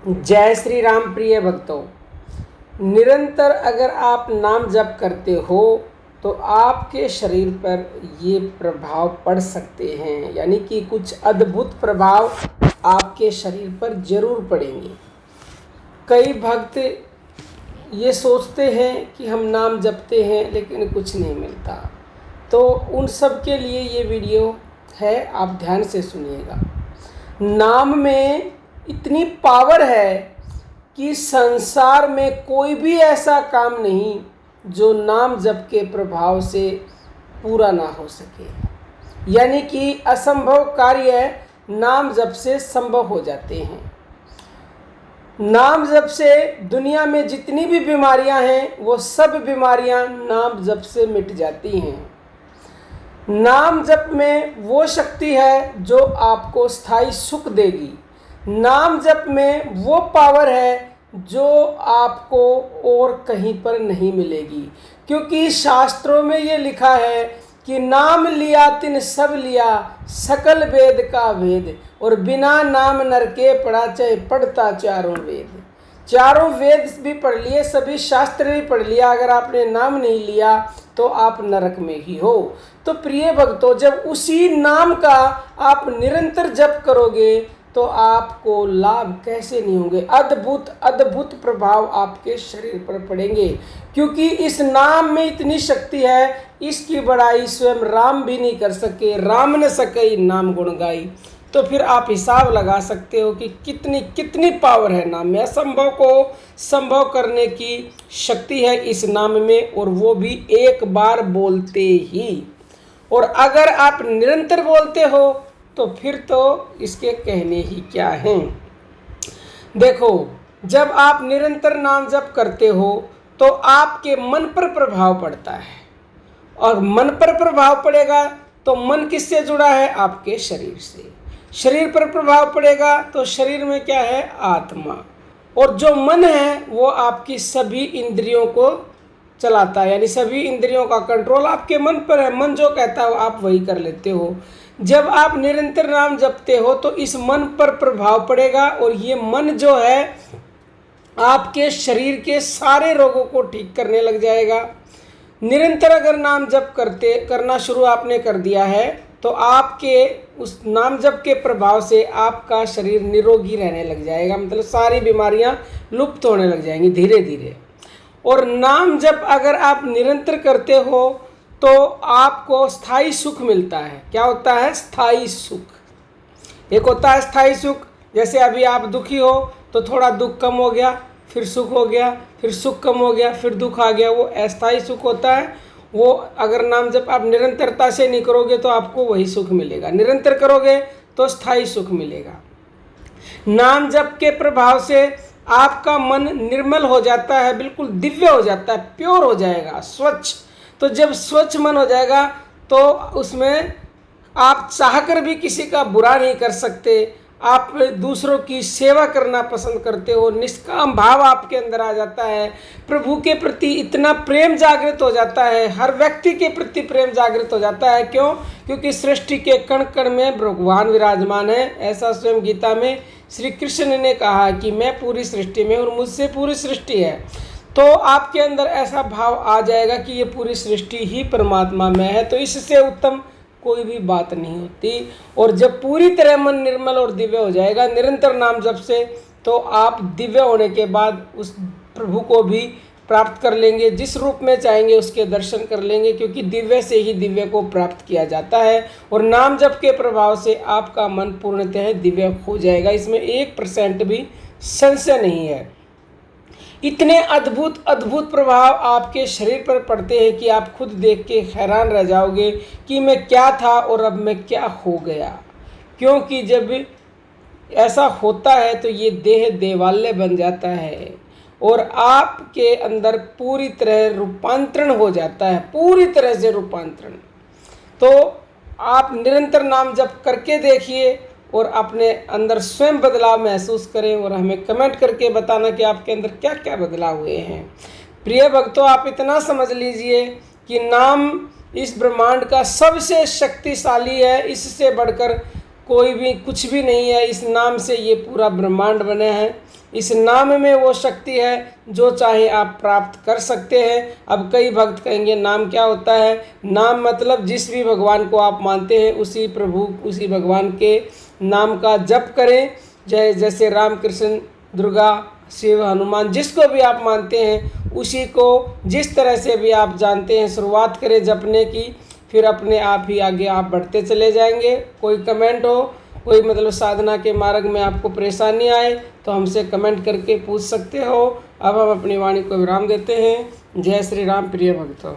जय श्री राम। प्रिय भक्तों, निरंतर अगर आप नाम जप करते हो तो आपके शरीर पर ये प्रभाव पड़ सकते हैं, यानी कि कुछ अद्भुत प्रभाव आपके शरीर पर जरूर पड़ेंगे। कई भक्त ये सोचते हैं कि हम नाम जपते हैं लेकिन कुछ नहीं मिलता, तो उन सब के लिए ये वीडियो है, आप ध्यान से सुनिएगा। नाम में इतनी पावर है कि संसार में कोई भी ऐसा काम नहीं जो नाम जप के प्रभाव से पूरा ना हो सके, यानी कि असंभव कार्य नाम जप से संभव हो जाते हैं। नाम जप से दुनिया में जितनी भी बीमारियां हैं वो सब बीमारियां नाम जप से मिट जाती हैं। नाम जप में वो शक्ति है जो आपको स्थायी सुख देगी। नाम जप में वो पावर है जो आपको और कहीं पर नहीं मिलेगी, क्योंकि शास्त्रों में ये लिखा है कि नाम लिया तिन सब लिया, सकल वेद का वेद, और बिना नाम नर के पढ़ा चाहे पढ़ता चारों वेद। चारों वेद भी पढ़ लिए, सभी शास्त्र भी पढ़ लिया, अगर आपने नाम नहीं लिया तो आप नरक में ही हो। तो प्रिय भक्तों, जब उसी नाम का आप निरंतर जप करोगे तो आपको लाभ कैसे नहीं होंगे, अद्भुत अद्भुत प्रभाव आपके शरीर पर पड़ेंगे, क्योंकि इस नाम में इतनी शक्ति है, इसकी बड़ाई स्वयं राम भी नहीं कर सके। राम न सके नाम गुण गाई। तो फिर आप हिसाब लगा सकते हो कि कितनी कितनी पावर है नाम में। असंभव को संभव करने की शक्ति है इस नाम में, और वो भी एक बार बोलते ही। और अगर आप निरंतर बोलते हो तो फिर तो इसके कहने ही क्या हैं। देखो, जब आप निरंतर नाम जप करते हो तो आपके मन पर प्रभाव पड़ता है, और मन पर प्रभाव पड़ेगा तो मन किससे जुड़ा है? आपके शरीर से। शरीर पर प्रभाव पड़ेगा तो शरीर में क्या है? आत्मा। और जो मन है वो आपकी सभी इंद्रियों को चलाता है, यानी सभी इंद्रियों का कंट्रोल आपके मन पर है। मन जो कहता है आप वही कर लेते हो। जब आप निरंतर नाम जपते हो तो इस मन पर प्रभाव पड़ेगा, और ये मन जो है आपके शरीर के सारे रोगों को ठीक करने लग जाएगा। निरंतर अगर नाम जप करना शुरू आपने कर दिया है तो आपके उस नाम जप के प्रभाव से आपका शरीर निरोगी रहने लग जाएगा, मतलब सारी बीमारियां लुप्त होने लग जाएंगी धीरे धीरे। और नाम जप अगर आप निरंतर करते हो तो आपको स्थायी सुख मिलता है। क्या होता है? स्थायी सुख। एक होता है स्थायी सुख, जैसे अभी आप दुखी हो तो थोड़ा दुख कम हो गया, फिर सुख हो गया, फिर सुख कम हो गया, फिर दुख आ गया, वो अस्थायी सुख होता है। वो अगर नाम जप आप निरंतरता से नहीं करोगे तो आपको वही सुख मिलेगा, निरंतर करोगे तो स्थायी सुख मिलेगा। नाम जप के प्रभाव से आपका मन निर्मल हो जाता है, बिल्कुल दिव्य हो जाता है, प्योर हो जाएगा, स्वच्छ। तो जब स्वच्छ मन हो जाएगा तो उसमें आप चाहकर भी किसी का बुरा नहीं कर सकते, आप दूसरों की सेवा करना पसंद करते हो, निष्काम भाव आपके अंदर आ जाता है, प्रभु के प्रति इतना प्रेम जागृत हो जाता है, हर व्यक्ति के प्रति प्रेम जागृत हो जाता है। क्यों? क्योंकि सृष्टि के कण कण में भगवान विराजमान है। ऐसा स्वयं गीता में श्री कृष्ण ने कहा कि मैं पूरी सृष्टि में और मुझसे पूरी सृष्टि है। तो आपके अंदर ऐसा भाव आ जाएगा कि ये पूरी सृष्टि ही परमात्मा में है, तो इससे उत्तम कोई भी बात नहीं होती। और जब पूरी तरह मन निर्मल और दिव्य हो जाएगा निरंतर नाम जप से, तो आप दिव्य होने के बाद उस प्रभु को भी प्राप्त कर लेंगे, जिस रूप में चाहेंगे उसके दर्शन कर लेंगे, क्योंकि दिव्य से ही दिव्य को प्राप्त किया जाता है। और नाम जप के प्रभाव से आपका मन पूर्णतः दिव्य हो जाएगा, इसमें 1% भी संशय नहीं है। इतने अद्भुत अद्भुत प्रभाव आपके शरीर पर पड़ते हैं कि आप खुद देख के हैरान रह जाओगे कि मैं क्या था और अब मैं क्या हो गया। क्योंकि जब ऐसा होता है तो ये देह देवालय बन जाता है और आपके अंदर पूरी तरह रूपांतरण हो जाता है, पूरी तरह से रूपांतरण। तो आप निरंतर नाम जप करके देखिए और अपने अंदर स्वयं बदलाव महसूस करें, और हमें कमेंट करके बताना कि आपके अंदर क्या क्या बदलाव हुए हैं। प्रिय भक्तों, आप इतना समझ लीजिए कि नाम इस ब्रह्मांड का सबसे शक्तिशाली है, इससे बढ़कर कोई भी कुछ भी नहीं है, इस नाम से ये पूरा ब्रह्मांड बने हैं। इस नाम में वो शक्ति है जो चाहे आप प्राप्त कर सकते हैं। अब कई भक्त कहेंगे नाम क्या होता है? नाम मतलब जिस भी भगवान को आप मानते हैं उसी प्रभु, उसी भगवान के नाम का जप करें। जैसे राम, कृष्ण, दुर्गा, शिव, हनुमान, जिसको भी आप मानते हैं उसी को जिस तरह से भी आप जानते हैं शुरुआत करें जपने की, फिर अपने आप ही आगे आप बढ़ते चले जाएंगे। कोई कमेंट हो, कोई मतलब साधना के मार्ग में आपको परेशानी आए तो हमसे कमेंट करके पूछ सकते हो। अब हम अपनी वाणी को विराम देते हैं। जय श्री राम प्रिय भक्तों।